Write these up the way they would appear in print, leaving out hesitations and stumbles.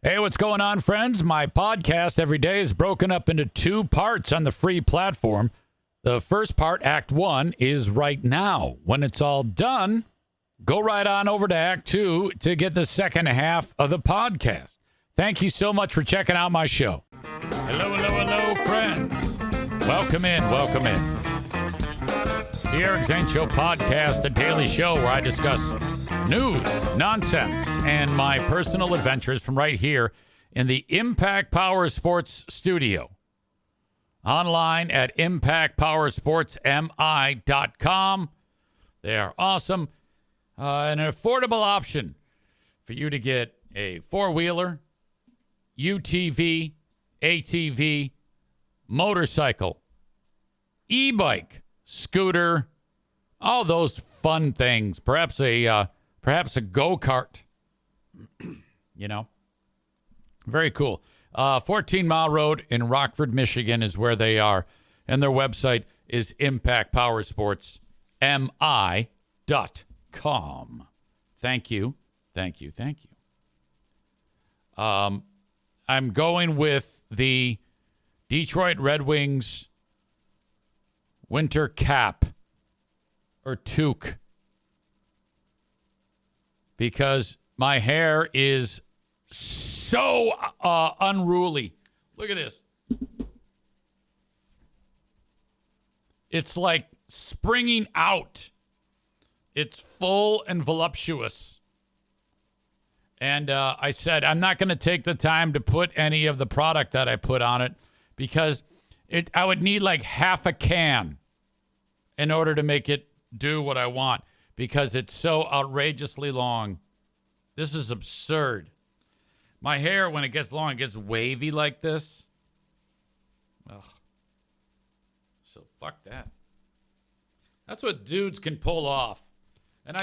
Hey, what's going on, friends? My podcast every day is broken up into 2 parts on the free platform. The first part, Act 1, is right now. When it's all done, go right on over to Act 2 to get the second half of the podcast. Thank you so much for checking out my show. Hello, friends. Welcome in. The Eric Zane Show podcast, a daily show where I discuss news, nonsense, and my personal adventures from right here in the Impact Power Sports studio. Online at impactpowersportsmi.com. They are awesome. An affordable option for you to get a 4-wheeler, UTV, ATV, motorcycle, e-bike, scooter, all those fun things. Perhaps a go-kart. Very cool. 14 Mile Road in Rockford, Michigan is where they are. And their website is impactpowersportsmi.com. Thank you. I'm going with the Detroit Red Wings winter cap or toque because my hair is so unruly. Look at this. It's like springing out. It's full and voluptuous. And I said, I'm not going to take the time to put any of the product that I put on it because I would need like half a can in order to make it do what I want because it's so outrageously long. This is absurd. My hair, when it gets long, it gets wavy like this. Ugh. So fuck that. That's what dudes can pull off. And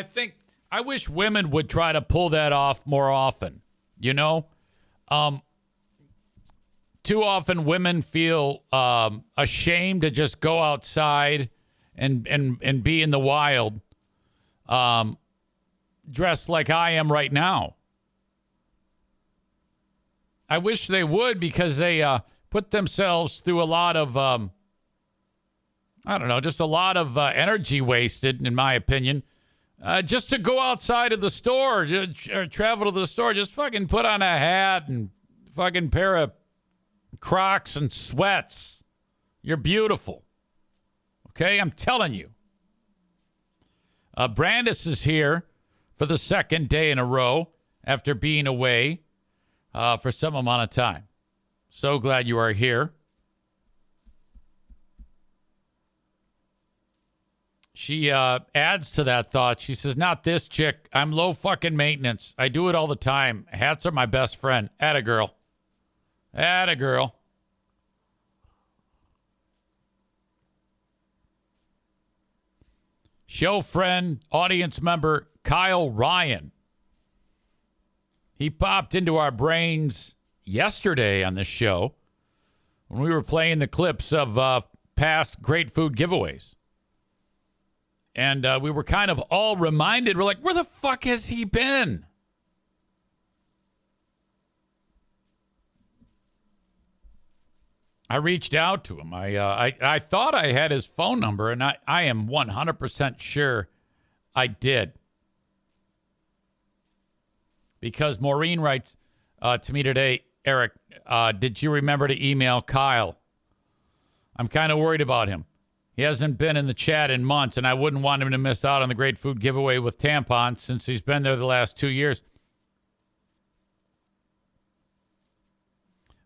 I wish women would try to pull that off more often. Too often women feel ashamed to just go outside and be in the wild, dressed like I am right now. I wish they would because they put themselves through a lot of, just a lot of energy wasted, in my opinion. Just to go outside of the store, or travel to the store, just fucking put on a hat and fucking pair of Crocs and sweats. You're beautiful. Okay, I'm telling you. Brandis is here for the second day in a row after being away for some amount of time. So glad you are here. She adds to that thought. She says, not this chick. I'm low fucking maintenance. I do it all the time. Hats are my best friend. Atta girl. Show friend, audience member, Kyle Ryan. He popped into our brains yesterday on this show when we were playing the clips of past great food giveaways. And we were kind of all reminded. We're like, where the fuck has he been? I reached out to him. I thought I had his phone number, and I am 100% sure I did. Because Maureen writes to me today, Eric, did you remember to email Kyle? I'm kind of worried about him. He hasn't been in the chat in months, and I wouldn't want him to miss out on the great food giveaway with tampons since he's been there the last 2 years.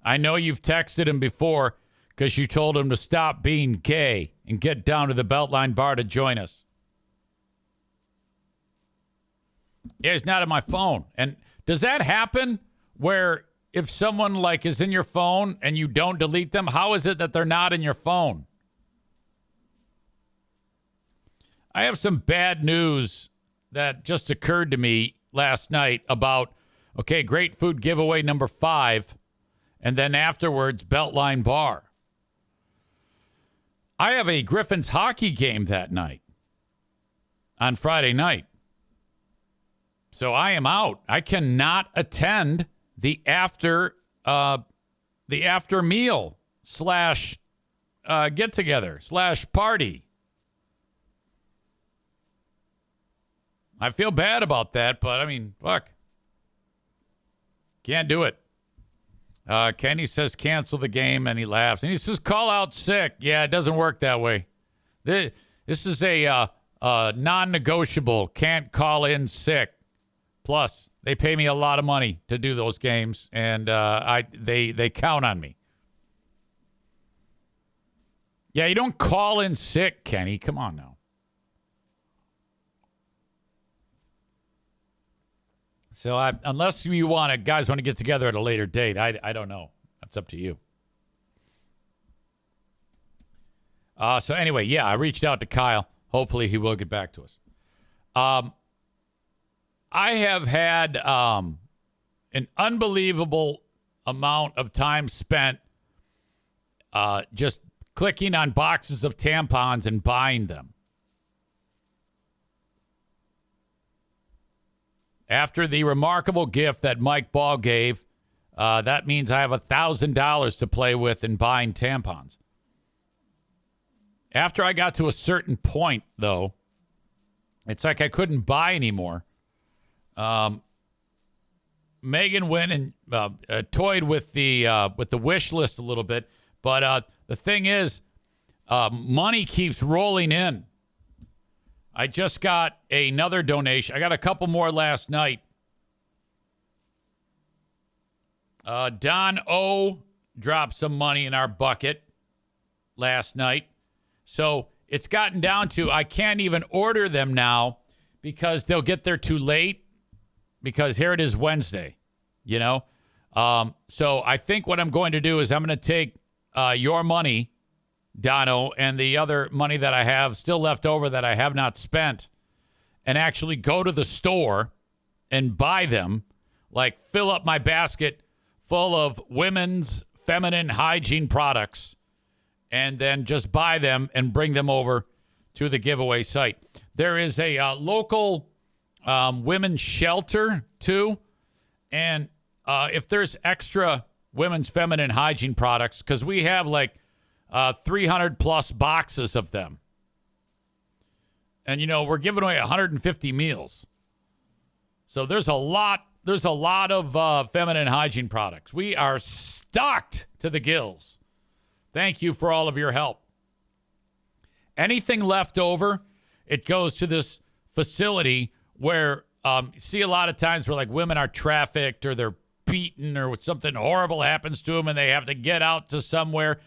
I know you've texted him before because you told him to stop being gay and get down to the Beltline bar to join us. Yeah, he's not on my phone. And does that happen where if someone is in your phone and you don't delete them, how is it that they're not in your phone? I have some bad news that just occurred to me last night about, great food giveaway number 5, and then afterwards, Beltline Bar. I have a Griffins hockey game that night, on Friday night. So I am out. I cannot attend the after meal slash get together slash party. I feel bad about that, but I mean, fuck. Can't do it. Kenney says cancel the game, and he laughs. And he says call out sick. Yeah, it doesn't work that way. This is a non-negotiable. Can't call in sick. Plus, they pay me a lot of money to do those games, and they count on me. Yeah, you don't call in sick, Kenney. Come on now. So unless you guys want to get together at a later date, I don't know. That's up to you. So anyway, yeah, I reached out to Kyle. Hopefully he will get back to us. I have had an unbelievable amount of time spent just clicking on boxes of tampons and buying them. After the remarkable gift that Mike Ball gave, that means I have $1,000 to play with in buying tampons. After I got to a certain point, though, it's like I couldn't buy anymore. Megan went and toyed with the wish list a little bit, but the thing is, money keeps rolling in. I just got another donation. I got a couple more last night. Don O dropped some money in our bucket last night. So it's gotten down to I can't even order them now because they'll get there too late because here it is Wednesday, you know. So I think what I'm going to do is I'm going to take your money, Dono, and the other money that I have still left over that I have not spent, and actually go to the store and buy them, like fill up my basket full of women's feminine hygiene products, and then just buy them and bring them over to the giveaway site. There is a local women's shelter, too, and if there's extra women's feminine hygiene products, because we have like 300 plus boxes of them. And, you know, we're giving away 150 meals. So there's a lot of feminine hygiene products. We are stocked to the gills. Thank you for all of your help. Anything left over, it goes to this facility where see a lot of times where like women are trafficked or they're beaten or something horrible happens to them and they have to get out to somewhere.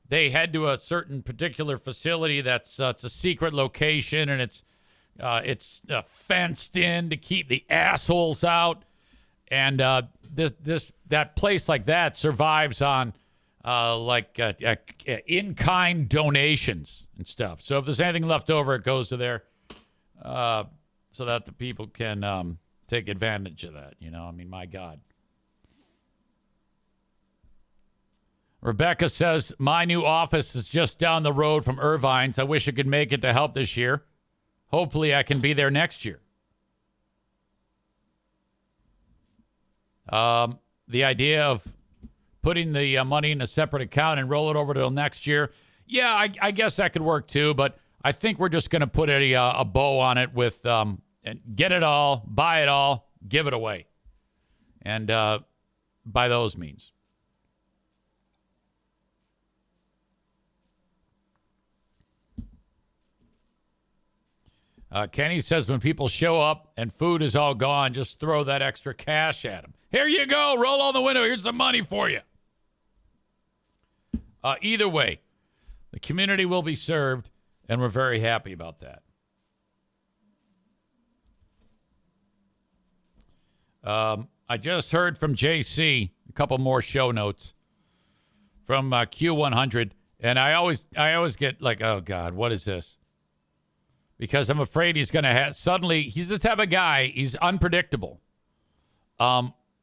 They head to a certain particular facility that's it's a secret location, and it's fenced in to keep the assholes out. And that place like that survives on in-kind donations and stuff. So if there's anything left over, it goes to there, so that the people can take advantage of that. You know, I mean, my God. Rebecca says, my new office is just down the road from Irvine's. I wish I could make it to help this year. Hopefully I can be there next year. The idea of putting the money in a separate account and roll it over till next year, yeah, I guess that could work too, but I think we're just going to put a bow on it with and get it all, buy it all, give it away. And by those means. Kenney says when people show up and food is all gone, just throw that extra cash at them. Here you go. Roll on the window. Here's some money for you. Either way, the community will be served, and we're very happy about that. I just heard from JC, a couple more show notes from Q100, and I always get like, oh, God, what is this? Because I'm afraid he's going to have suddenly, he's the type of guy, he's unpredictable.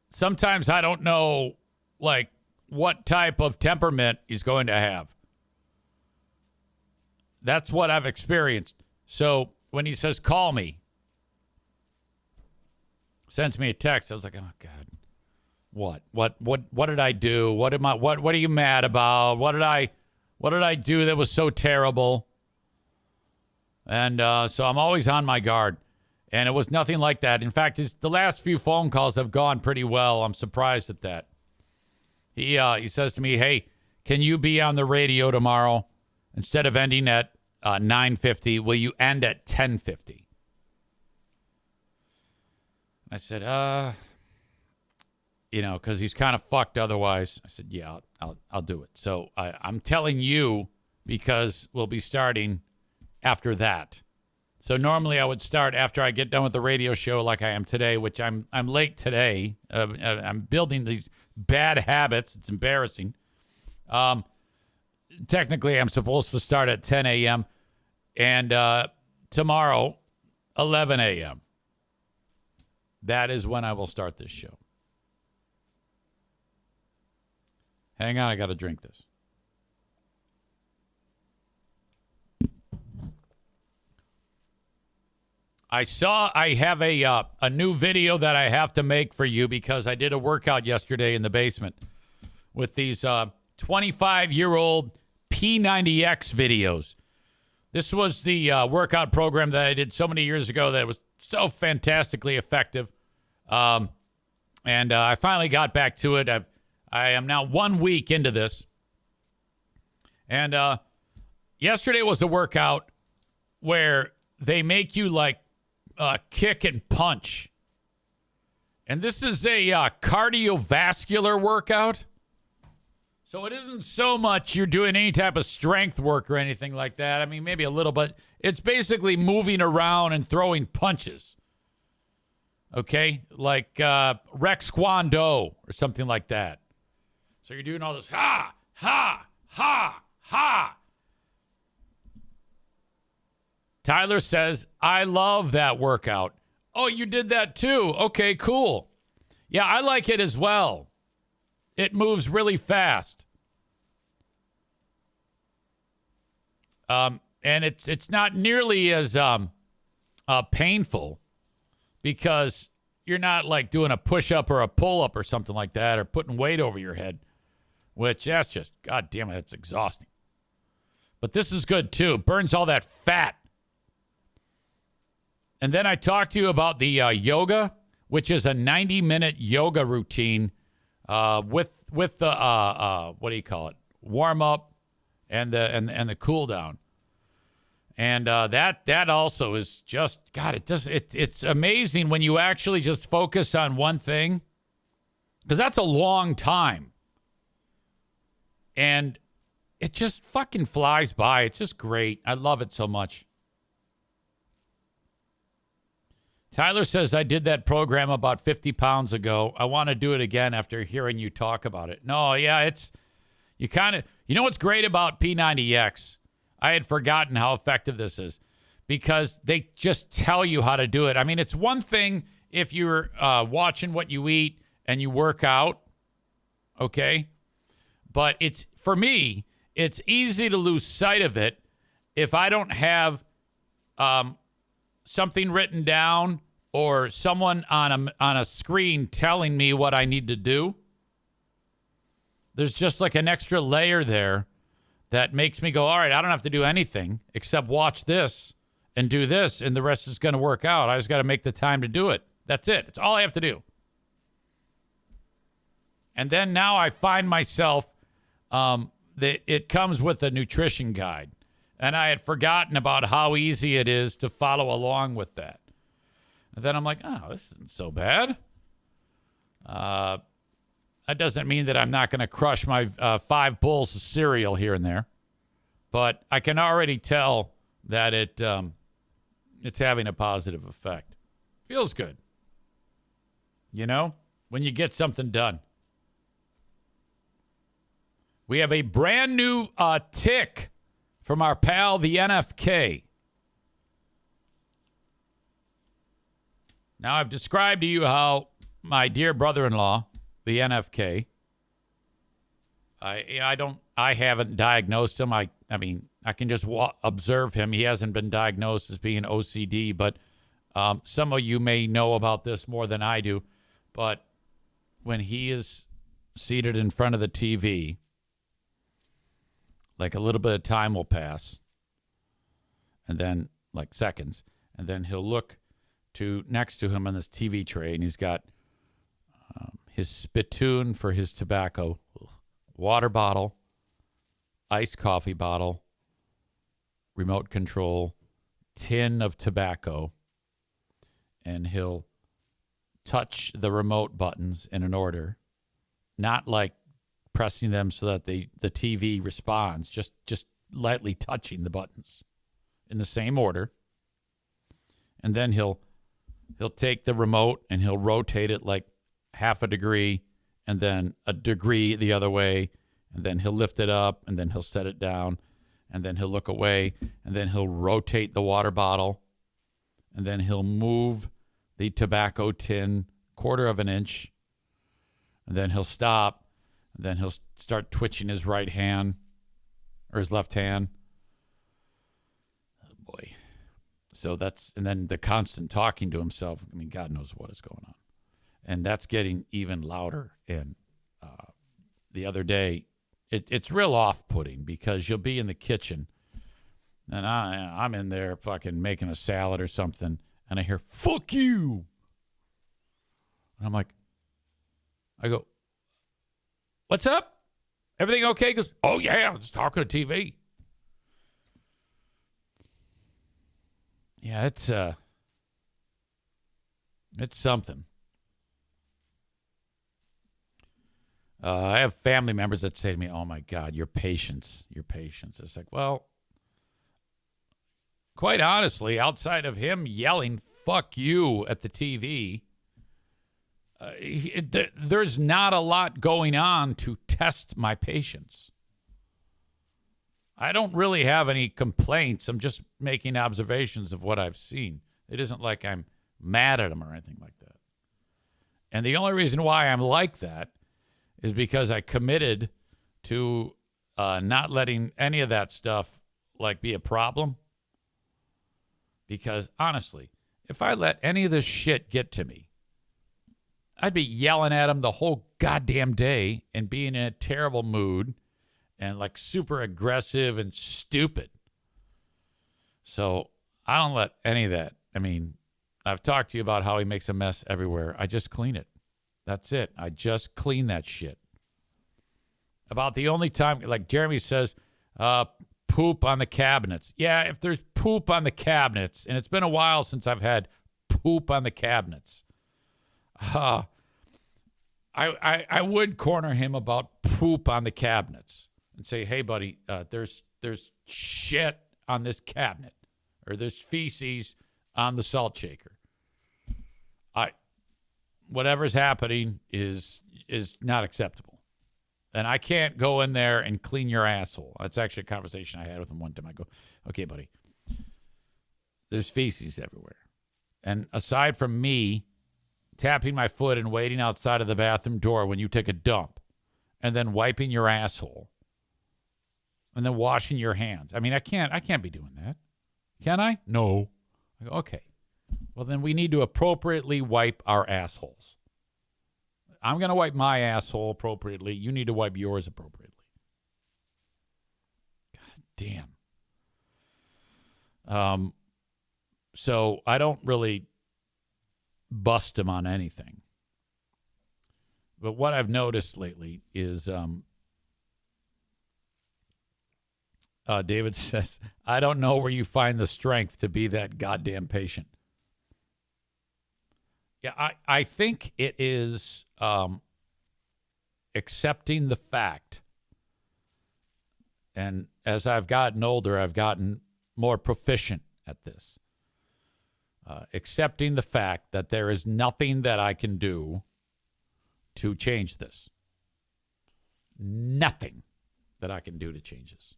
Sometimes I don't know, like, what type of temperament he's going to have. That's what I've experienced. So when he says, call me, sends me a text, I was like, oh, God. What did I do? What are you mad about? What did I do that was so terrible? And so I'm always on my guard. And it was nothing like that. In fact, the last few phone calls have gone pretty well. I'm surprised at that. He says to me, "Hey, can you be on the radio tomorrow? Instead of ending at 9:50, will you end at 10:50?" I said, because he's kind of fucked otherwise. I said, yeah, I'll do it. So I'm telling you because we'll be starting after that. So normally I would start after I get done with the radio show like I am today, which I'm late today. I'm building these bad habits. It's embarrassing. Technically, I'm supposed to start at 10 a.m. and tomorrow, 11 a.m. That is when I will start this show. Hang on, I got to drink this. I have a new video that I have to make for you because I did a workout yesterday in the basement with these 25-year-old P90X videos. This was the workout program that I did so many years ago that was so fantastically effective. And I finally got back to it. I am now 1 week into this. And yesterday was a workout where they make you like kick and punch. And this is a cardiovascular workout. So it isn't so much you're doing any type of strength work or anything like that. I mean, maybe a little, but it's basically moving around and throwing punches. Okay? Like Rex Kwon Do or something like that. So you're doing all this ha, ha, ha, ha. Tyler says, I love that workout. Oh, you did that too. Okay, cool. Yeah, I like it as well. It moves really fast. And it's not nearly as painful because you're not like doing a push-up or a pull-up or something like that or putting weight over your head, which that's just, God damn it, it's exhausting. But this is good too. Burns all that fat. And then I talked to you about the yoga, which is a 90-minute yoga routine with the what do you call it? Warm up and the cool down. And that also is just, God, it's amazing when you actually just focus on one thing, because that's a long time. And it just fucking flies by. It's just great. I love it so much. Tyler says, I did that program about 50 pounds ago. I want to do it again after hearing you talk about it. No, yeah, you know what's great about P90X? I had forgotten how effective this is because they just tell you how to do it. I mean, it's one thing if you're watching what you eat and you work out, okay? But for me, it's easy to lose sight of it if I don't have something written down or someone on a screen telling me what I need to do. There's just like an extra layer there that makes me go, all right, I don't have to do anything except watch this and do this, and the rest is going to work out. I just got to make the time to do it. That's it. It's all I have to do. And then now I find myself, it comes with a nutrition guide. And I had forgotten about how easy it is to follow along with that. And then I'm like, oh, this isn't so bad. That doesn't mean that I'm not going to crush my 5 bowls of cereal here and there. But I can already tell that it's having a positive effect. Feels good. You know, when you get something done. We have a brand new tick from our pal, the NFK. Now, I've described to you how my dear brother-in-law, the NFK, I haven't diagnosed him. I mean, I can just observe him. He hasn't been diagnosed as being OCD, but some of you may know about this more than I do. But when he is seated in front of the TV, like a little bit of time will pass, and then like seconds, and then he'll look to next to him on this TV tray, and he's got his spittoon for his tobacco, water bottle, iced coffee bottle, remote control, tin of tobacco, and he'll touch the remote buttons in an order, not like pressing them so that the TV responds, just lightly touching the buttons in the same order. And then he'll take the remote and he'll rotate it like half a degree and then a degree the other way, and then he'll lift it up and then he'll set it down, and then he'll look away, and then he'll rotate the water bottle, and then he'll move the tobacco tin 1/4 of an inch, and then he'll stop, and then he'll start twitching his right hand or his left hand. Oh boy. So and then the constant talking to himself. I mean, God knows what is going on. And that's getting even louder. And the other day, it's real off-putting because you'll be in the kitchen and I'm in there fucking making a salad or something, and I hear, "Fuck you." And I'm like, I go, "What's up? Everything okay?" He goes, "Oh, yeah, I was talking to TV." Yeah, it's something. I have family members that say to me, "Oh, my God, your patience. It's like, well, quite honestly, outside of him yelling, "Fuck you," at the TV, there's not a lot going on to test my patience. I don't really have any complaints. I'm just making observations of what I've seen. It isn't like I'm mad at him or anything like that. And the only reason why I'm like that is because I committed to not letting any of that stuff like be a problem. Because honestly, if I let any of this shit get to me, I'd be yelling at him the whole goddamn day and being in a terrible mood and like super aggressive and stupid. So I don't let any of that. I mean, I've talked to you about how he makes a mess everywhere. I just clean it. That's it. I just clean that shit. About the only time, like Jeremy says, poop on the cabinets. Yeah, if there's poop on the cabinets, and it's been a while since I've had poop on the cabinets, I would corner him about poop on the cabinets and say, "Hey, buddy, there's shit on this cabinet, or there's feces on the salt shaker. Whatever's happening is not acceptable, and I can't go in there and clean your asshole." That's actually a conversation I had with him one time. I go, "Okay, buddy, there's feces everywhere, and aside from me tapping my foot and waiting outside of the bathroom door when you take a dump, and then wiping your asshole, and then washing your hands. I mean, I can't be doing that. Can I? No." I go, "Okay. Well, then we need to appropriately wipe our assholes. I'm going to wipe my asshole appropriately. You need to wipe yours appropriately." God damn. So I don't really bust him on anything. But what I've noticed lately is David says, "I don't know where you find the strength to be that goddamn patient." Yeah, I think it is accepting the fact, and as I've gotten older, I've gotten more proficient at this, accepting the fact that there is nothing that I can do to change this. Nothing that I can do to change this.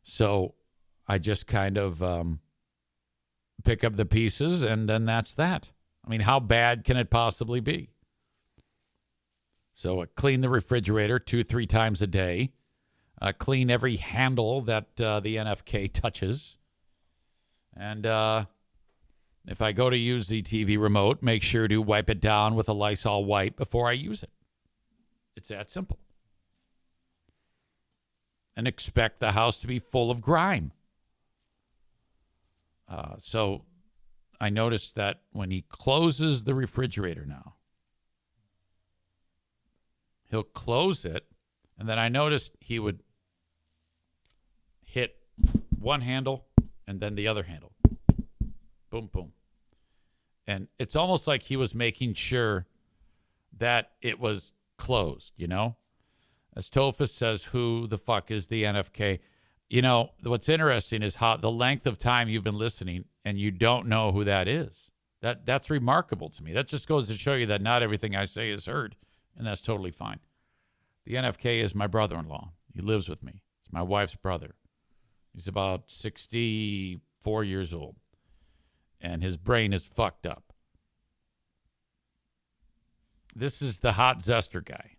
So I just kind of pick up the pieces, and then that's that. I mean, how bad can it possibly be? So clean the refrigerator 2-3 times a day. Clean every handle that the NFK touches. And If I go to use the TV remote, make sure to wipe it down with a Lysol wipe before I use it. It's that simple. And expect the house to be full of grime. So I noticed that when he closes the refrigerator now, he'll close it, and then I noticed he would hit one handle and then the other handle. Boom, boom. And it's almost like he was making sure that it was closed, you know? As Tophus says, who the fuck is the NFK? You know, what's interesting is how the length of time you've been listening and you don't know who that is. That's remarkable to me. That just goes to show you that not everything I say is heard, and that's totally fine. The NFK is my brother-in-law. He lives with me. It's my wife's brother. He's about 64 years old, and his brain is fucked up. This is the hot zester guy.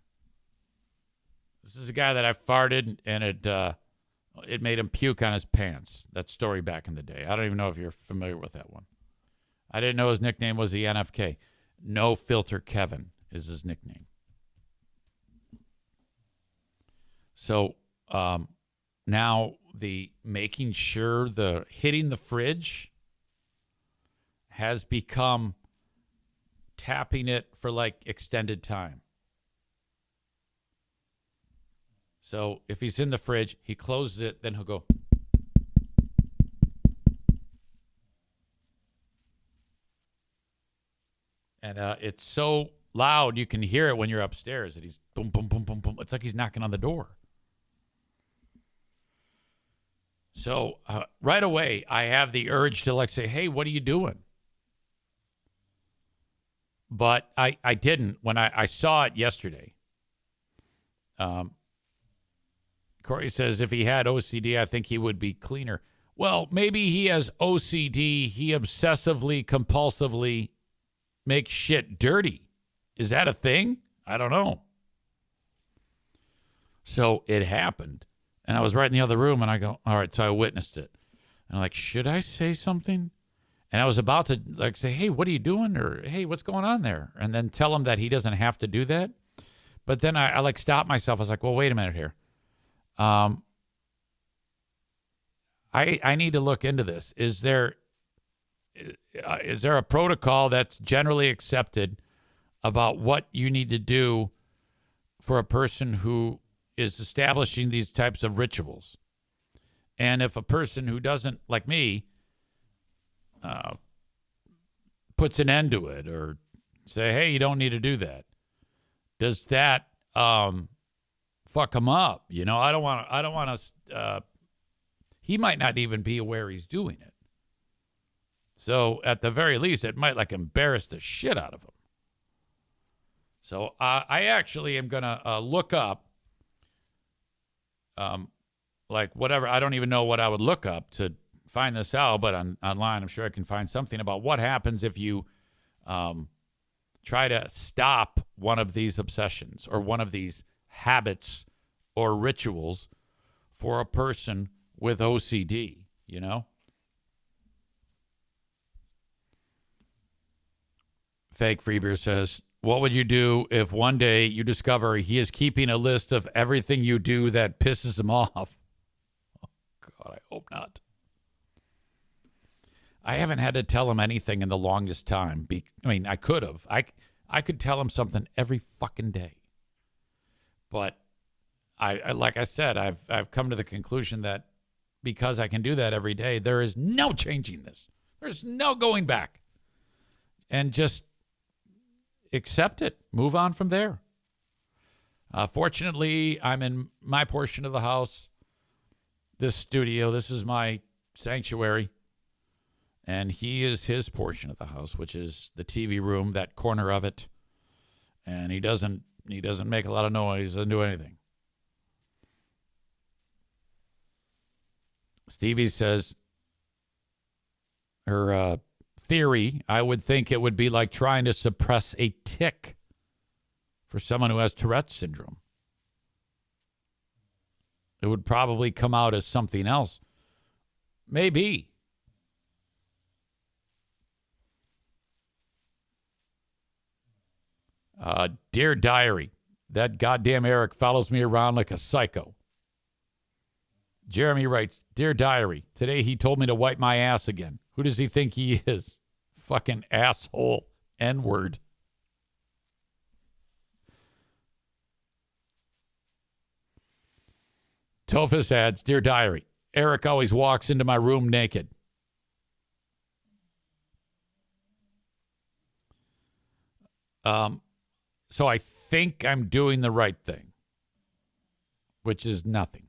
This is a guy that I farted, and it made him puke on his pants. That story back in the day. I don't even know if you're familiar with that one. I didn't know his nickname was the NFK. No Filter Kevin is his nickname. So now the making sure the hitting the fridge has become tapping it for like extended time. So if he's in the fridge, he closes it, then he'll go. And it's so loud you can hear it when you're upstairs that he's boom, boom, boom, boom, boom. It's like he's knocking on the door. So right away, I have the urge to like say, hey, what are you doing? But I didn't when I saw it yesterday. Corey says if he had OCD, I think he would be cleaner. Well, maybe he has OCD. He obsessively, compulsively makes shit dirty. Is that a thing? I don't know. So it happened. And I was right in the other room, and I go, all right, so I witnessed it. And I'm like, should I say something? And I was about to like say, hey, what are you doing? Or, hey, what's going on there? And then tell him that he doesn't have to do that. But then I like stopped myself. I was like, well, wait a minute here. I need to look into this. Is there a protocol that's generally accepted about what you need to do for a person who is establishing these types of rituals? And if a person who doesn't, like me, puts an end to it or say, hey, you don't need to do that, does that fuck him up? You know, I don't want to, he might not even be aware he's doing it. So at the very least, it might like embarrass the shit out of him. So I actually am going to look up like whatever. I don't even know what I would look up to find this out, but online, I'm sure I can find something about what happens if you try to stop one of these obsessions or one of these habits or rituals for a person with OCD, you know? Fake Freebeer says, what would you do if one day you discover he is keeping a list of everything you do that pisses him off? Oh, God, I hope not. I haven't had to tell him anything in the longest time. I mean, I could have. I could tell him something every fucking day. But I like I said, I've come to the conclusion that because I can do that every day, there is no changing this. There's no going back. And just accept it. Move on from there. Fortunately, I'm in my portion of the house. This studio, this is my sanctuary. And he is his portion of the house, which is the TV room, that corner of it. And he doesn't make a lot of noise, doesn't do anything. Stevie says her theory, I would think it would be like trying to suppress a tic for someone who has Tourette's syndrome. It would probably come out as something else. Maybe. Dear Diary, that goddamn Eric follows me around like a psycho. Jeremy writes, Dear Diary, today he told me to wipe my ass again. Who does he think he is? Fucking asshole. N-word. Tophus adds, Dear Diary, Eric always walks into my room naked. So I think I'm doing the right thing, which is nothing.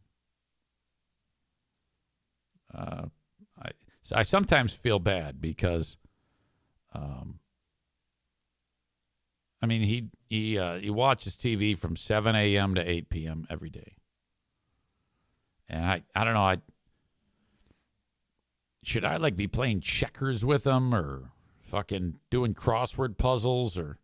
I sometimes feel bad because, he watches TV from 7 a.m. to 8 p.m. every day. And I don't know, should I be playing checkers with him or fucking doing crossword puzzles or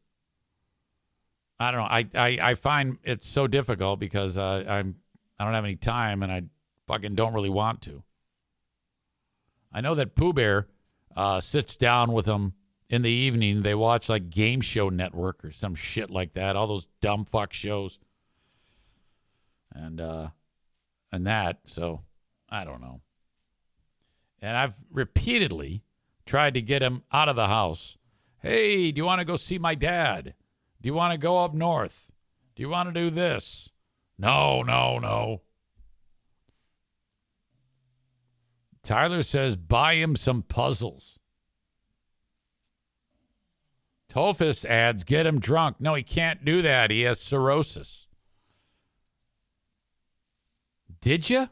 I don't know. I find it's so difficult because I don't have any time and I fucking don't really want to. I know that Pooh Bear sits down with him in the evening. They watch Game Show Network or some shit like that. All those dumb fuck shows. And that. So I don't know. And I've repeatedly tried to get him out of the house. Hey, do you want to go see my dad? Do you want to go up north? Do you want to do this? No. Tyler says, buy him some puzzles. Tophus adds, get him drunk. No, he can't do that. He has cirrhosis. Did you?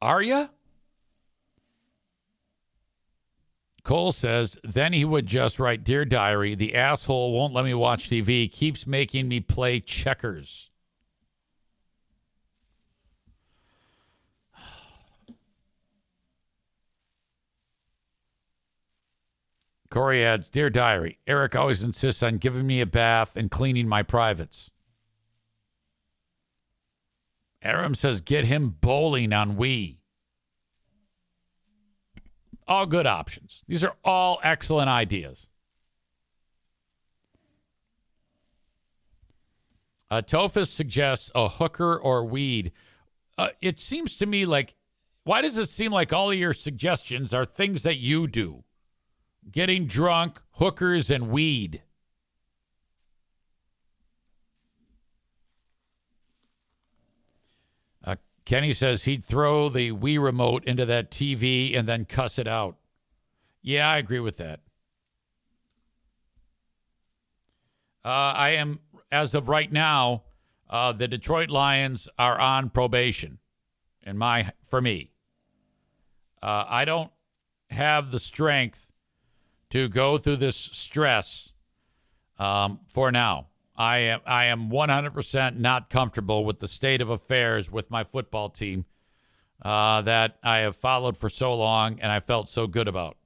Are you? Cole says, then he would just write, Dear Diary, the asshole won't let me watch TV, keeps making me play checkers. Corey adds, Dear Diary, Eric always insists on giving me a bath and cleaning my privates. Aram says, get him bowling on Wii. All good options. These are all excellent ideas. Tophus suggests a hooker or weed. It seems to me why does it seem like all of your suggestions are things that you do? Getting drunk, hookers, and weed. Kenny says he'd throw the Wii remote into that TV and then cuss it out. Yeah, I agree with that. I am, as of right now, the Detroit Lions are on probation. For me. I don't have the strength to go through this stress for now. I am 100% not comfortable with the state of affairs with my football team that I have followed for so long and I felt so good about.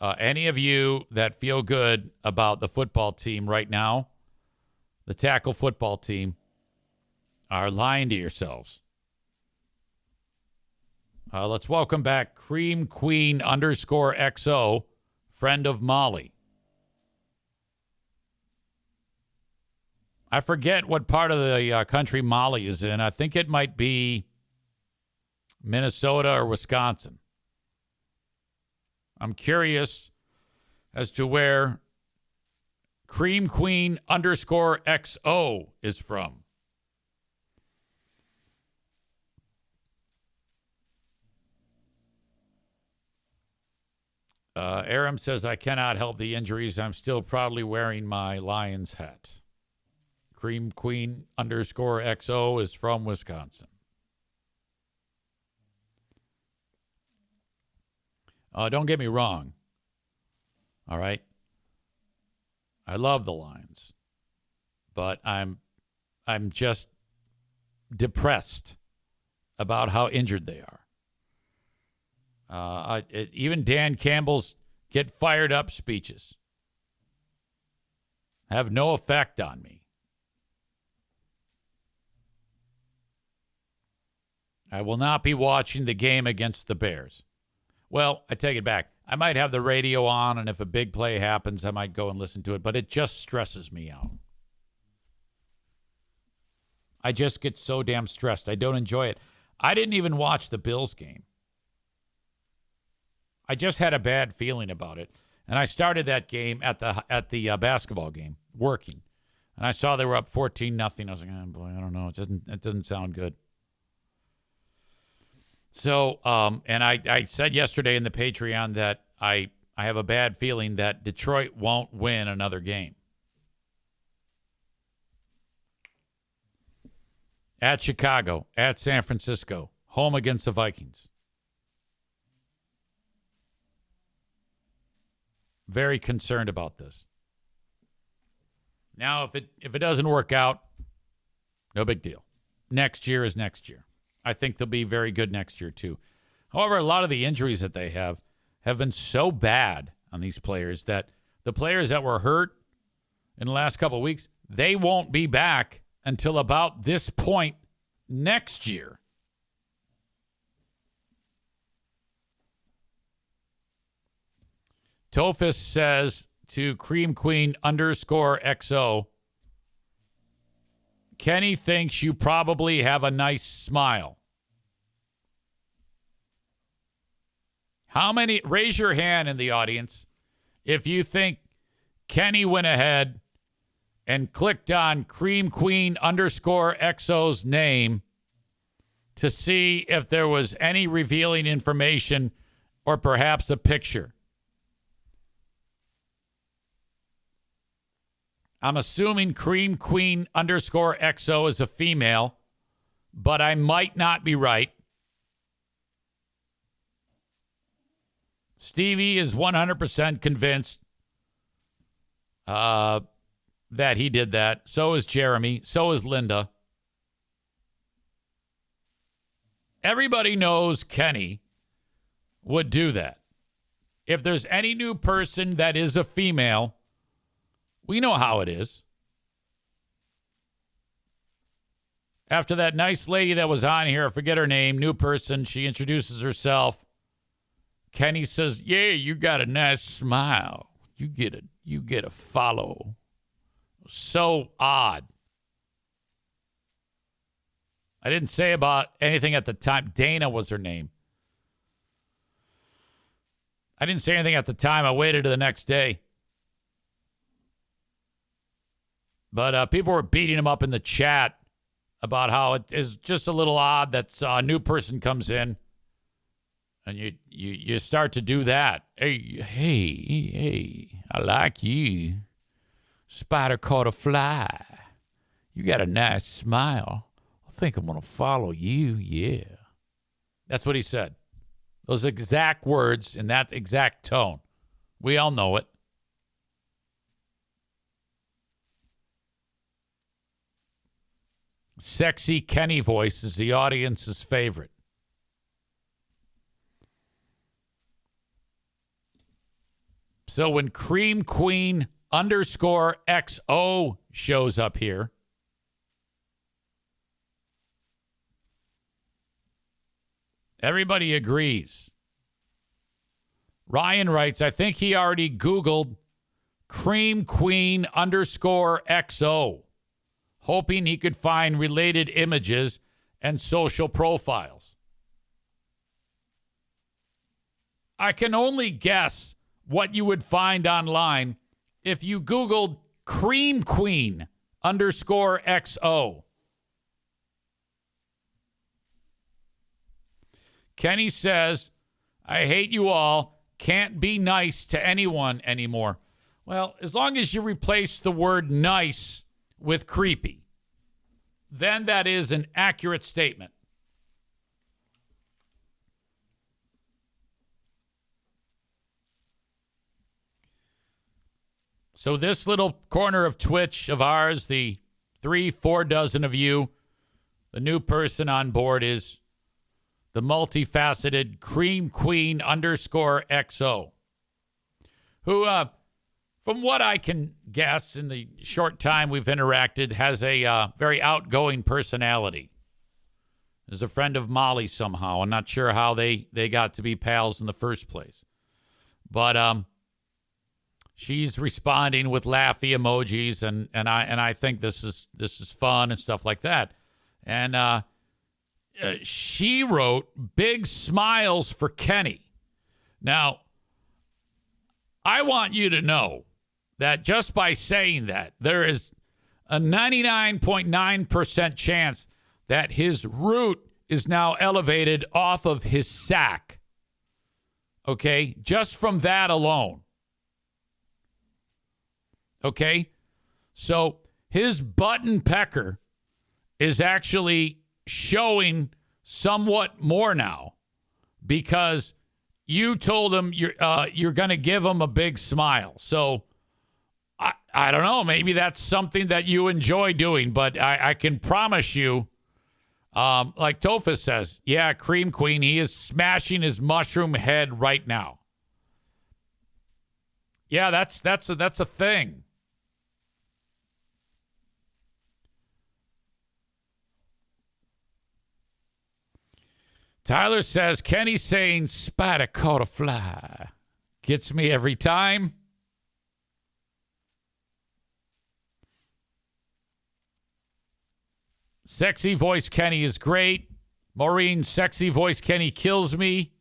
Any of you that feel good about the football team right now, the tackle football team, are lying to yourselves. Let's welcome back Cream Queen _XO, friend of Molly. I forget what part of the country Molly is in. I think it might be Minnesota or Wisconsin. I'm curious as to where Cream Queen _XO is from. Aram says, I cannot help the injuries. I'm still proudly wearing my Lions hat. Cream Queen _XO is from Wisconsin. Don't get me wrong. All right. I love the Lions, but I'm just depressed about how injured they are. Even Dan Campbell's get fired up speeches have no effect on me. I will not be watching the game against the Bears. Well, I take it back. I might have the radio on, and if a big play happens, I might go and listen to it, but it just stresses me out. I just get so damn stressed. I don't enjoy it. I didn't even watch the Bills game. I just had a bad feeling about it. And I started that game at the basketball game, working. And I saw they were up 14-0. I was like, oh boy, I don't know. It doesn't sound good. So, and I said yesterday in the Patreon that I have a bad feeling that Detroit won't win another game. At Chicago, at San Francisco, home against the Vikings. Very concerned about this. Now, if it doesn't work out, no big deal. Next year is next year. I think they'll be very good next year, too. However, a lot of the injuries that they have been so bad on these players that the players that were hurt in the last couple of weeks, they won't be back until about this point next year. Tophus says to Cream Queen _XO, Kenny thinks you probably have a nice smile. How many, raise your hand in the audience if you think Kenny went ahead and clicked on Cream Queen _XO's name to see if there was any revealing information or perhaps a picture. I'm assuming Cream Queen _XO is a female, but I might not be right. Stevie is 100% convinced that he did that. So is Jeremy. So is Linda. Everybody knows Kenny would do that. If there's any new person that is a female, we know how it is. After that nice lady that was on here, I forget her name, new person, she introduces herself. Kenny says, yeah, you got a nice smile. You get a follow. So odd. I didn't say about anything at the time. Dana was her name. I didn't say anything at the time. I waited to the next day. But people were beating him up in the chat about how it is just a little odd that a new person comes in and you start to do that. Hey, I like you. Spider caught a fly. You got a nice smile. I think I'm going to follow you. Yeah. That's what he said. Those exact words in that exact tone. We all know it. Sexy Kenny voice is the audience's favorite. So when Cream Queen _XO shows up here, everybody agrees. Ryan writes, I think he already Googled Cream Queen _XO. Hoping he could find related images and social profiles. I can only guess what you would find online if you Googled Cream Queen _XO. Kenny says, I hate you all. Can't be nice to anyone anymore. Well, as long as you replace the word nice with creepy, then that is an accurate statement. So this little corner of Twitch of ours, the 3-4 dozen of you, the new person on board is the multifaceted Cream Queen _XO, who, from what I can guess in the short time we've interacted, has a very outgoing personality. Is a friend of Molly somehow. I'm not sure how they got to be pals in the first place. But she's responding with laughy emojis, and I think this is fun and stuff like that. And she wrote big smiles for Kenney. Now, I want you to know that just by saying that, there is a 99.9% chance that his root is now elevated off of his sack. Okay? Just from that alone. Okay? So his button pecker is actually showing somewhat more now because you told him you're going to give him a big smile. So I don't know. Maybe that's something that you enjoy doing, but I can promise you, like Tophus says, yeah, Cream Queen, he is smashing his mushroom head right now. Yeah, that's a thing. Tyler says, Kenney saying spider caught a fly. Gets me every time. Sexy voice Kenney is great. Maureen, sexy voice Kenney kills me.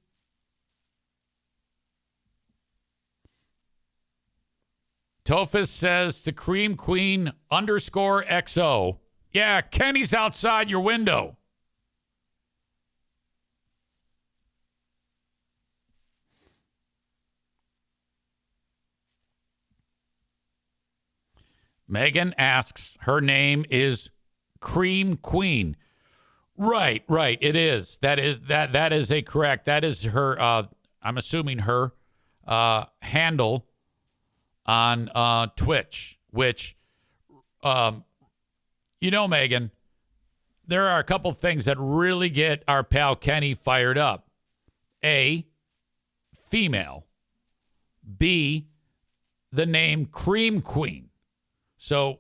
Tophus says to Cream Queen _XO. Yeah, Kenney's outside your window. Megan asks, her name is Cream Queen. Right. It is. That is a correct. That is her. I'm assuming her handle on Twitch. Which, Megan, there are a couple things that really get our pal Kenney fired up. A, female. B, the name Cream Queen. So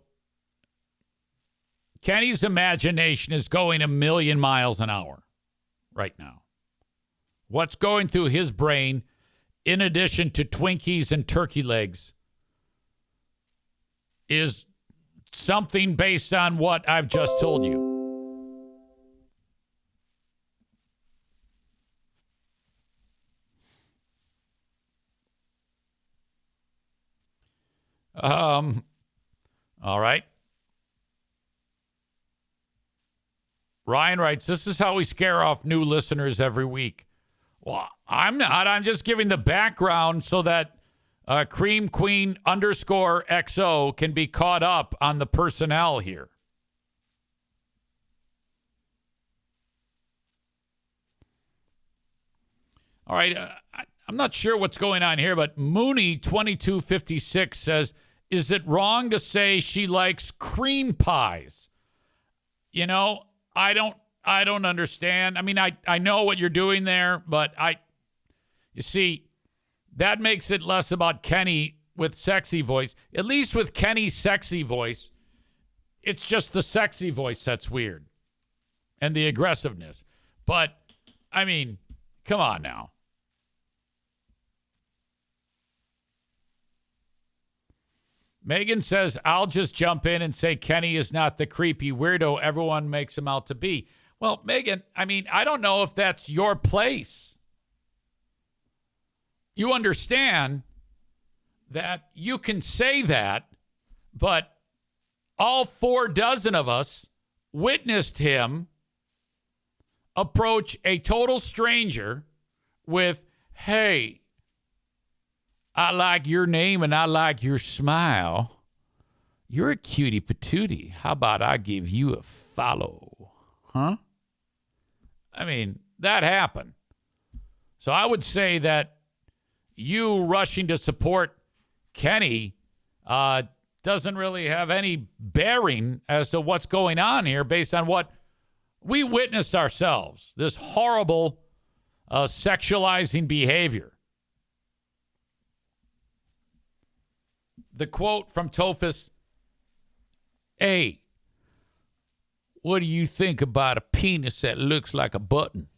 Kenney's imagination is going 1,000,000 miles an hour right now. What's going through his brain, in addition to Twinkies and turkey legs, is something based on what I've just told you. All right. Ryan writes, this is how we scare off new listeners every week. Well, I'm not. I'm just giving the background so that Cream Queen _XO can be caught up on the personnel here. All right. I'm not sure what's going on here, but Mooney2256 says, is it wrong to say she likes cream pies? I don't understand. I mean, I know what you're doing there, but you see, that makes it less about Kenney with sexy voice. At least with Kenney's sexy voice, it's just the sexy voice that's weird and the aggressiveness. But, I mean, come on now. Megan says, I'll just jump in and say Kenney is not the creepy weirdo everyone makes him out to be. Well, Megan, I mean, I don't know if that's your place. You understand that you can say that, but all 4 dozen of us witnessed him approach a total stranger with, hey, I like your name and I like your smile. You're a cutie patootie. How about I give you a follow? Huh? I mean, that happened. So I would say that you rushing to support Kenney doesn't really have any bearing as to what's going on here based on what we witnessed ourselves. This horrible sexualizing behavior. The quote from Tophus, hey, what do you think about a penis that looks like a button?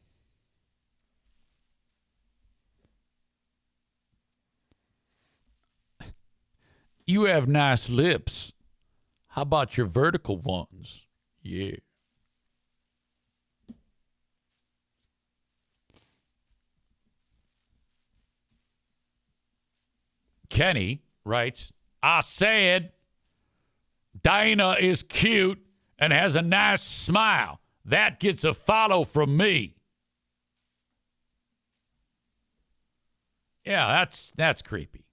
you have nice lips. How about your vertical ones? Yeah. Kenney writes, I said Dana is cute and has a nice smile. That gets a follow from me. Yeah, that's creepy.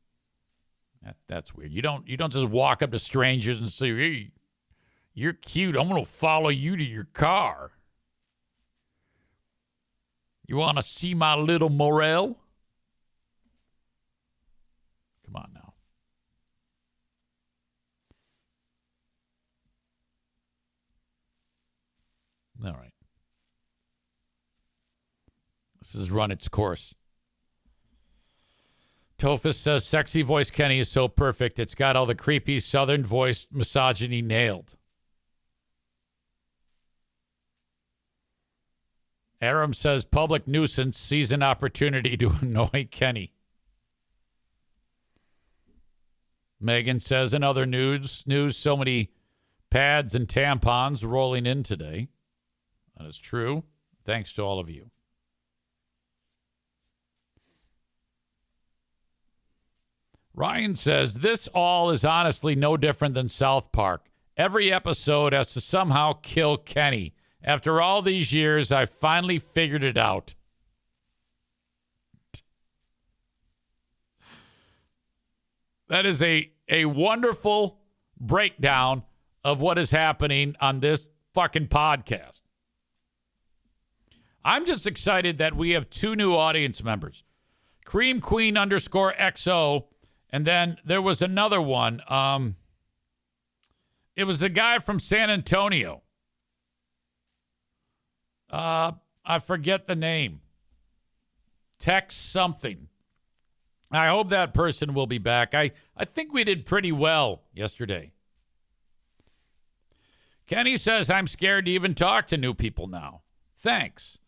That's weird. You don't just walk up to strangers and say, "Hey, you're cute. I'm going to follow you to your car. You want to see my little Morel?" Come on now. All right. This has run its course. Tophus says, sexy voice Kenney is so perfect. It's got all the creepy southern voice misogyny nailed. Aram says, public nuisance sees an opportunity to annoy Kenney. Megan says, in other news, so many pads and tampons rolling in today. That is true. Thanks to all of you. Ryan says, this all is honestly no different than South Park. Every episode has to somehow kill Kenney. After all these years, I finally figured it out. That is a wonderful breakdown of what is happening on this fucking podcast. I'm just excited that we have 2 new audience members. Cream Queen _XO. And then there was another one. It was the guy from San Antonio. I forget the name. Text something. I hope that person will be back. I think we did pretty well yesterday. Kenney says, I'm scared to even talk to new people now. Thanks.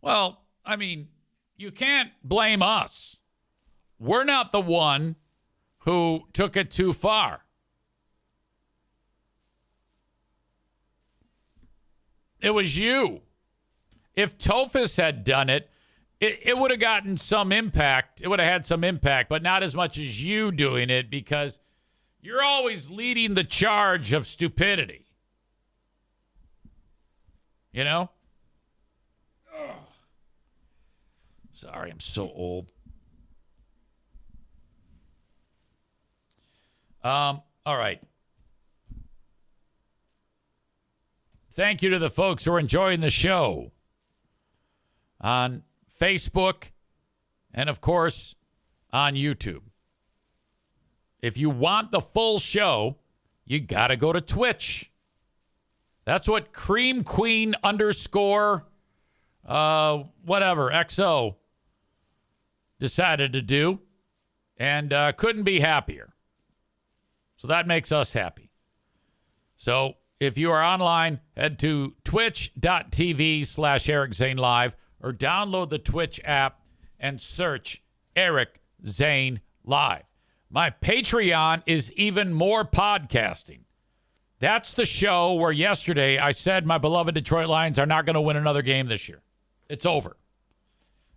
Well, I mean, you can't blame us. We're not the one who took it too far. It was you. If Tophus had done it, it would have gotten some impact. It would have had some impact, but not as much as you doing it because you're always leading the charge of stupidity. You know? Ugh. Sorry, I'm so old. All right. Thank you to the folks who are enjoying the show on Facebook and, of course, on YouTube. If you want the full show, you got to go to Twitch. That's what Cream Queen XO decided to do and couldn't be happier. So that makes us happy. So if you are online, head to twitch.tv/Eric Zane Live or download the Twitch app and search Eric Zane Live. My Patreon is even more podcasting. That's the show where yesterday I said my beloved Detroit Lions are not going to win another game this year. It's over.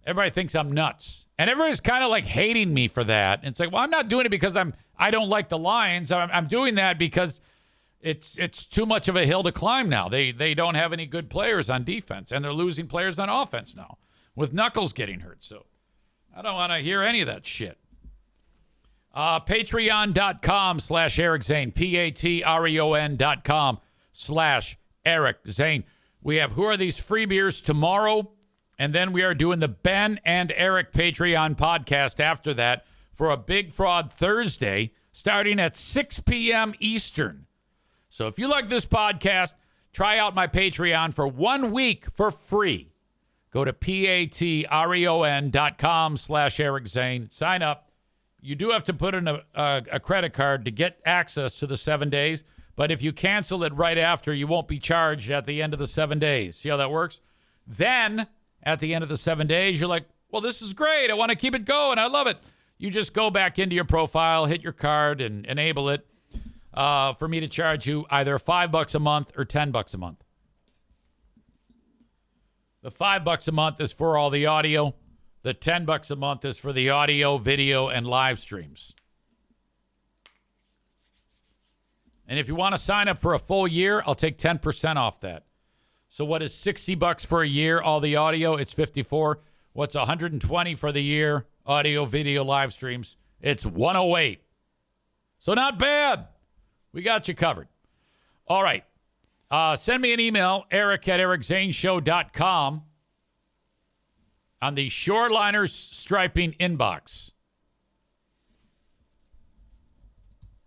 Everybody thinks I'm nuts. And everybody's kind of like hating me for that. And it's like, well, I'm not doing it because I don't like the Lions. I'm doing that because it's too much of a hill to climb now. They don't have any good players on defense, and they're losing players on offense now with Knuckles getting hurt. So I don't want to hear any of that shit. Patreon.com/Eric Zane. Patreon.com/Eric Zane. We have Who Are These Free Beers tomorrow, and then we are doing the Ben and Eric Patreon podcast after that for a Big Fraud Thursday starting at 6 p.m. Eastern. So if you like this podcast, try out my Patreon for 1 week for free. Go to patreon.com/Eric Zane. Sign up. You do have to put in a credit card to get access to the 7 days. But if you cancel it right after, you won't be charged at the end of the 7 days. See how that works? Then, at the end of the 7 days, you're like, well, this is great. I want to keep it going. I love it. You just go back into your profile, hit your card, and enable it for me to charge you either $5 a month or $10 a month. The $5 a month is for all the audio. The $10 a month is for the audio, video, and live streams. And if you want to sign up for a full year, I'll take 10% off that. So what is $60 for a year, all the audio? It's $54. What's $120 for the year, audio, video, live streams? It's $108. So not bad. We got you covered. All right. Send me an email, eric@ericzaneshow.com, on the Shoreliners Striping inbox.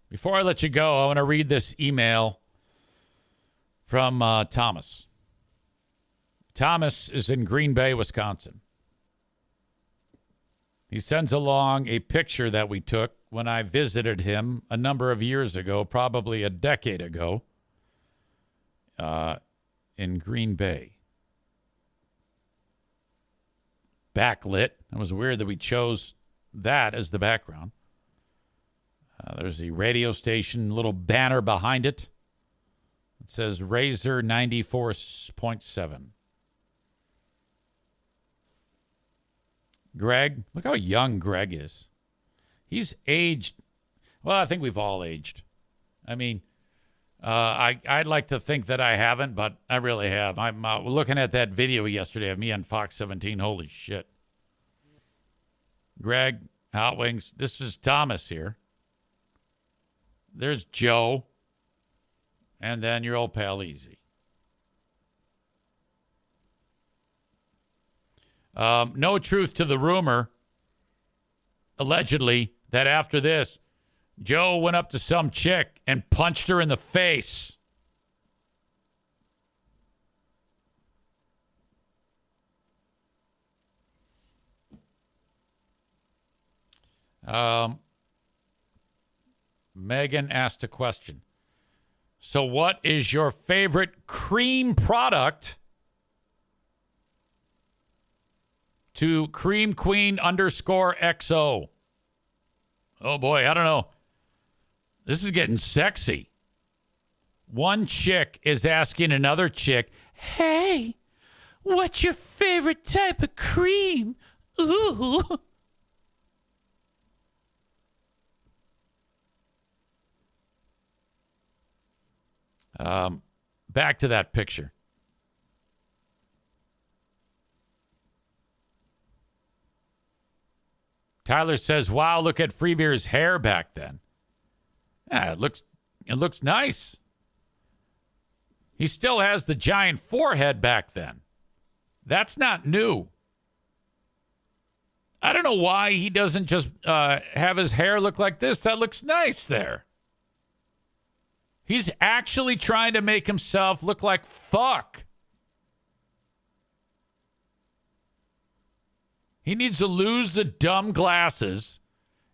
Before I let you go, I want to read this email from Thomas. Thomas is in Green Bay, Wisconsin. He sends along a picture that we took when I visited him a number of years ago, probably a decade ago, in Green Bay. Backlit. It was weird that we chose that as the background. There's the radio station, little banner behind it. It says Razor 94.7. Greg, look how young Greg is. He's aged. Well, I think we've all aged. I mean, I'd like to think that I haven't, but I really have. I'm looking at that video yesterday of me on Fox 17. Holy shit. Greg, Hot Wings. This is Thomas here. There's Joe. And then your old pal Easy. No truth to the rumor, allegedly, that after this, Joe went up to some chick and punched her in the face. Megan asked a question. So what is your favorite cream product? To Cream Queen _XO. Oh boy, I don't know. This is getting sexy. One chick is asking another chick, hey, what's your favorite type of cream? Ooh. Back to that picture. Tyler says, wow, look at Freebeer's hair back then. Yeah, it looks nice. He still has the giant forehead back then. That's not new. I don't know why he doesn't just have his hair look like this. That looks nice there. He's actually trying to make himself look like fuck. He needs to lose the dumb glasses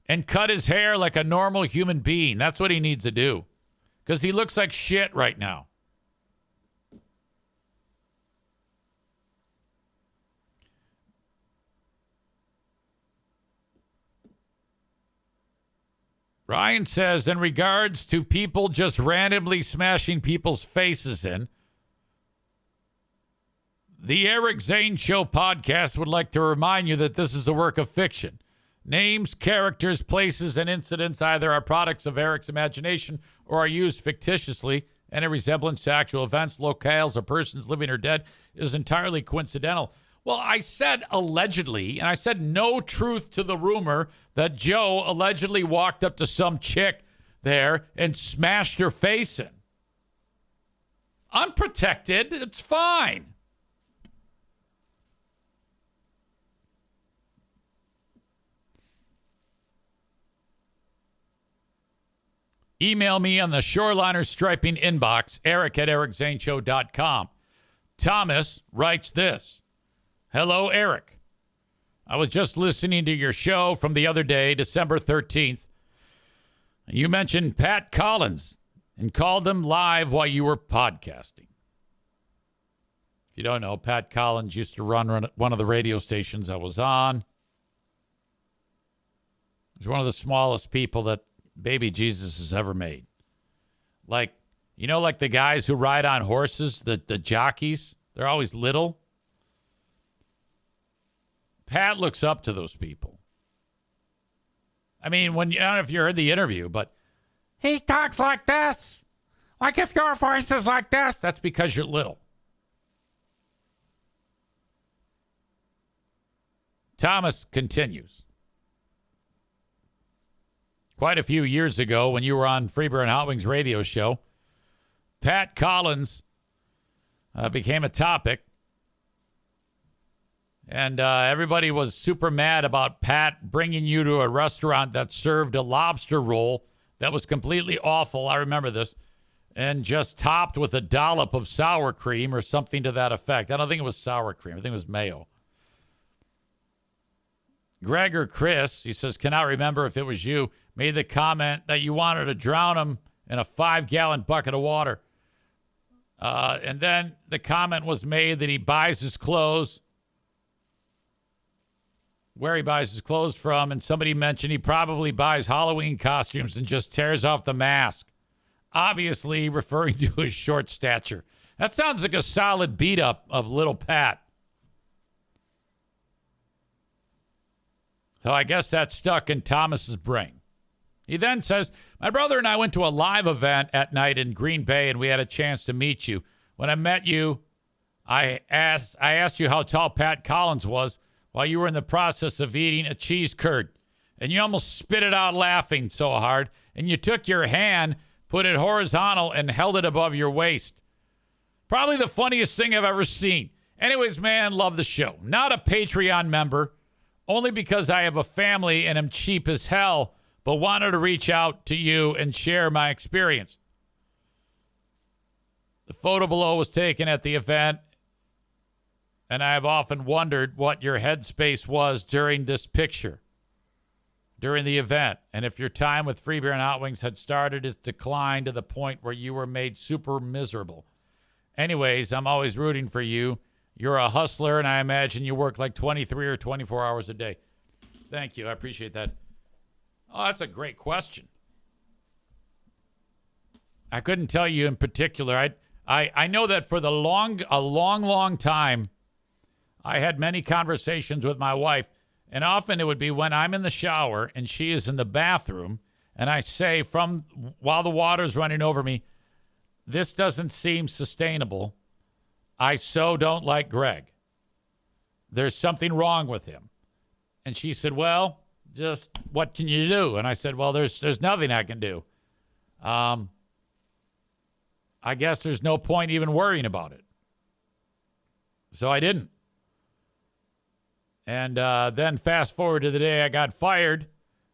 and cut his hair like a normal human being. That's what he needs to do. Because he looks like shit right now. Ryan says, in regards to people just randomly smashing people's faces in, the Eric Zane Show podcast would like to remind you that this is a work of fiction. Names, characters, places, and incidents either are products of Eric's imagination or are used fictitiously. Any resemblance to actual events, locales, or persons living or dead is entirely coincidental. Well, I said allegedly, and I said no truth to the rumor that Joe allegedly walked up to some chick there and smashed her face in. Unprotected, it's fine. Email me on the Shoreliner Striping inbox, eric@ericzaneshow.com. Thomas writes this. Hello, Eric. I was just listening to your show from the other day, December 13th. You mentioned Pat Collins and called him live while you were podcasting. If you don't know, Pat Collins used to run one of the radio stations I was on. He's one of the smallest people that baby Jesus has ever made. Like, you know, like the guys who ride on horses, the jockeys, they're always little. Pat looks up to those people. I mean, I don't know if you heard the interview, but he talks like this. Like if your voice is like this, that's because you're little. Thomas continues. Quite a few years ago, when you were on Freeburg and Hot Wings radio show, Pat Collins became a topic. And everybody was super mad about Pat bringing you to a restaurant that served a lobster roll that was completely awful. I remember this. And just topped with a dollop of sour cream or something to that effect. I don't think it was sour cream. I think it was mayo. Greg or Chris, he says, cannot remember if it was you, made the comment that you wanted to drown him in a 5-gallon bucket of water. And then the comment was made that he buys his clothes, where he buys his clothes from, and somebody mentioned he probably buys Halloween costumes and just tears off the mask, obviously referring to his short stature. That sounds like a solid beat-up of little Pat. So I guess that stuck in Thomas's brain. He then says, my brother and I went to a live event at night in Green Bay, and we had a chance to meet you. When I met you, I asked you how tall Pat Collins was while you were in the process of eating a cheese curd. And you almost spit it out laughing so hard. And you took your hand, put it horizontal, and held it above your waist. Probably the funniest thing I've ever seen. Anyways, man, love the show. Not a Patreon member, only because I have a family and am cheap as hell, but wanted to reach out to you and share my experience. The photo below was taken at the event, and I have often wondered what your headspace was during this picture, during the event, and if your time with Free Beer and Hot Wings had started its decline to the point where you were made super miserable. Anyways, I'm always rooting for you. You're a hustler, and I imagine you work like 23 or 24 hours a day. Thank you. I appreciate that. Oh, that's a great question. I couldn't tell you in particular. I know that for a long time, I had many conversations with my wife, and often it would be when I'm in the shower and she is in the bathroom, and I say while the water's running over me, this doesn't seem sustainable. I so don't like Greg. There's something wrong with him. And she said, well, just what can you do? And I said, well, there's nothing I can do. I guess there's no point even worrying about it. So I didn't. And then fast forward to the day I got fired,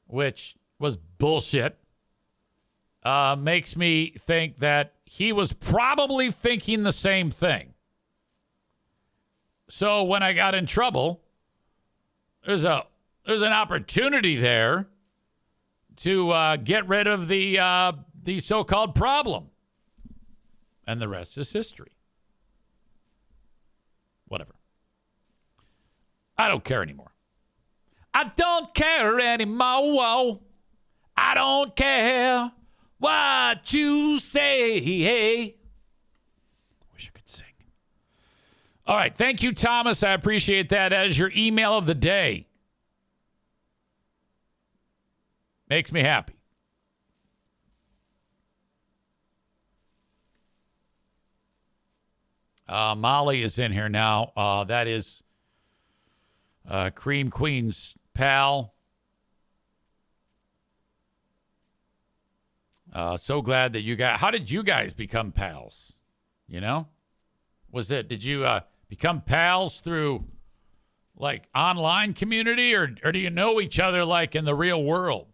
which was bullshit, makes me think that he was probably thinking the same thing. So when I got in trouble, there's an opportunity there to get rid of the so-called problem. And the rest is history. Whatever. I don't care anymore. I don't care anymore. I don't care what you say. Wish I could sing. All right. Thank you, Thomas. I appreciate that. That is your email of the day. Makes me happy. Molly is in here now. That is Cream Queen's pal. So glad that you guys... How did you guys become pals? You know? Did you become pals through, like, online community? Or do you know each other, like, in the real world?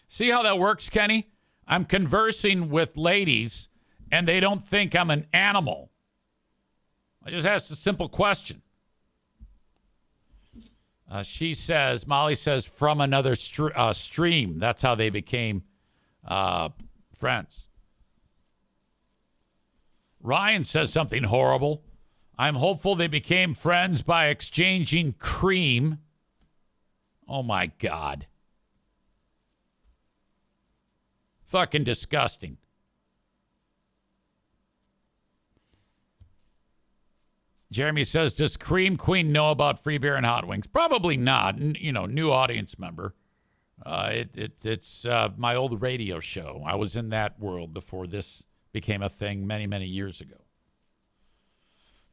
See how that works, Kenny? I'm conversing with ladies, and they don't think I'm an animal. I just asked a simple question. Molly says, from another stream. That's how they became friends. Ryan says something horrible. I'm hopeful they became friends by exchanging cream. Oh, my God. Fucking disgusting. Jeremy says, does Cream Queen know about free beer and hot wings? Probably not. New audience member. It's my old radio show. I was in that world before this became a thing many, many years ago.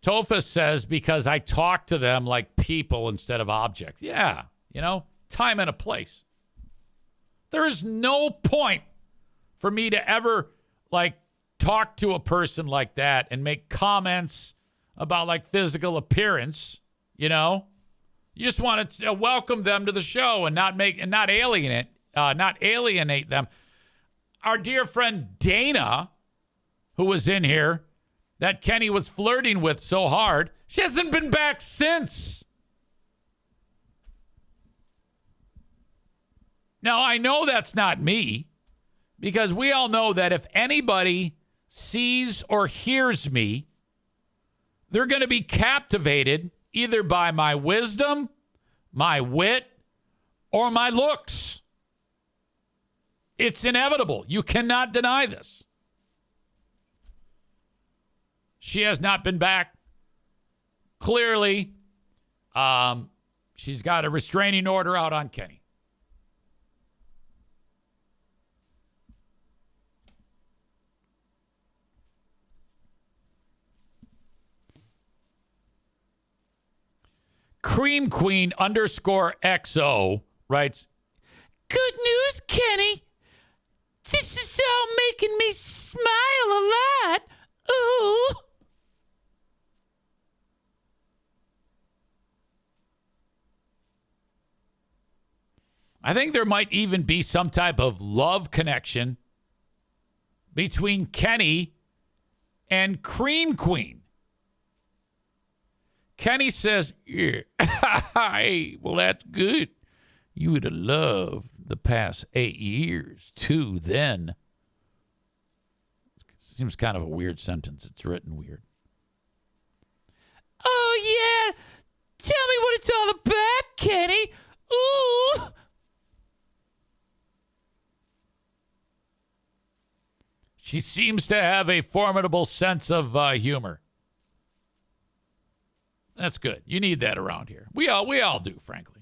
Tofa says, because I talk to them like people instead of objects. Yeah, time and a place. There is no point for me to ever, talk to a person like that and make comments about, physical appearance, You just want to welcome them to the show and not alienate them. Our dear friend Dana, who was in here, that Kenney was flirting with so hard, she hasn't been back since. Now, I know that's not me, because we all know that if anybody sees or hears me, they're going to be captivated either by my wisdom, my wit, or my looks. It's inevitable. You cannot deny this. She has not been back. Clearly, she's got a restraining order out on Kenney. Cream Queen _XO writes, good news, Kenney. This is all making me smile a lot. Ooh. I think there might even be some type of love connection between Kenney and Cream Queen. Kenney says, yeah, hey, well, that's good. You would have loved the past 8 years, too, then. Seems kind of a weird sentence. It's written weird. Oh, yeah. Tell me what it's all about, Kenney. Ooh. She seems to have a formidable sense of humor. That's good. You need that around here. We all do, frankly.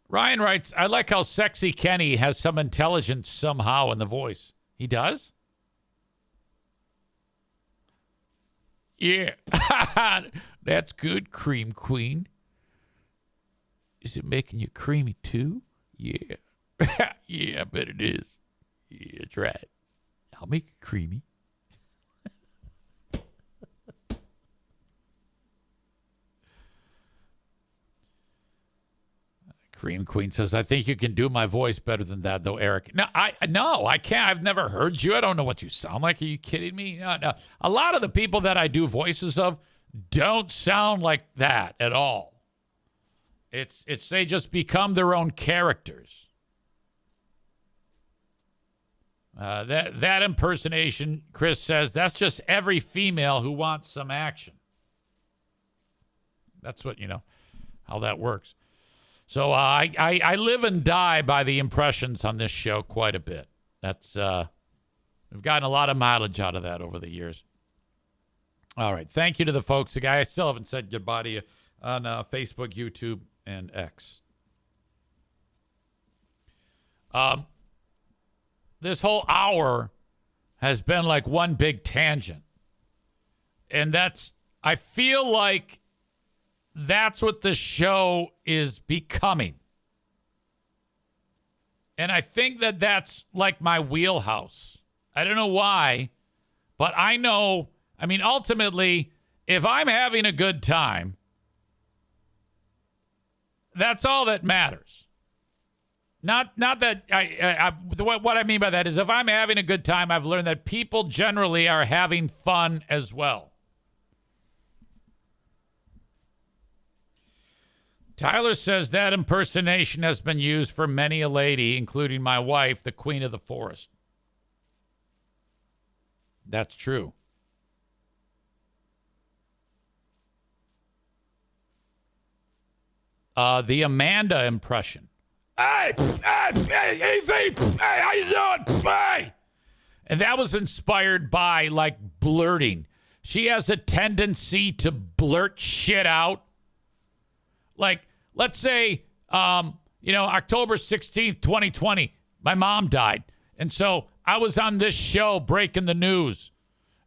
Ryan writes, I like how sexy Kenney has some intelligence somehow in the voice. He does? Yeah. That's good, Cream Queen. Is it making you creamy too? Yeah. Yeah, I bet it is. Yeah, that's right. I'll make it creamy. Cream Queen says, I think you can do my voice better than that, though, Eric. No, I can't. I've never heard you. I don't know what you sound like. Are you kidding me? No. A lot of the people that I do voices of don't sound like that at all. It's they just become their own characters. That impersonation, Chris says, that's just every female who wants some action. That's what, how that works. So I live and die by the impressions on this show quite a bit. That's we've gotten a lot of mileage out of that over the years. All right. Thank you to the folks. The guy, I still haven't said goodbye to you on Facebook, YouTube, and X. This whole hour has been like one big tangent. And I feel like that's what the show is becoming. And I think that that's like my wheelhouse. I don't know why, but I know, ultimately, if I'm having a good time, that's all that matters. Not that what I mean by that is if I'm having a good time, I've learned that people generally are having fun as well. Tyler says that impersonation has been used for many a lady, including my wife, the queen of the forest. That's true. the Amanda impression. Hey, how you doing? Hey. And that was inspired by, like, blurting. She has a tendency to blurt shit out. Like, let's say, October 16th, 2020, my mom died. And so I was on this show breaking the news,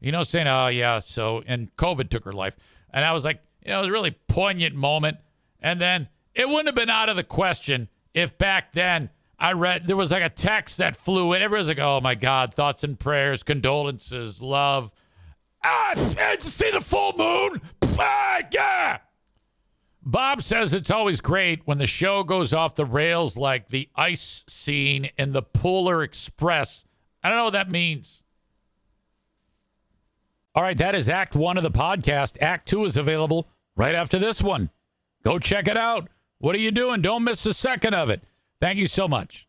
saying, oh, yeah, and COVID took her life. And I was like, it was a really poignant moment. And then it wouldn't have been out of the question if back then I read, there was like a text that flew in. Everyone's like, oh, my God, thoughts and prayers, condolences, love. To see the full moon. Yeah. Bob says it's always great when the show goes off the rails like the ice scene in the Polar Express. I don't know what that means. All right, that is Act 1 of the podcast. Act 2 is available right after this one. Go check it out. What are you doing? Don't miss a second of it. Thank you so much.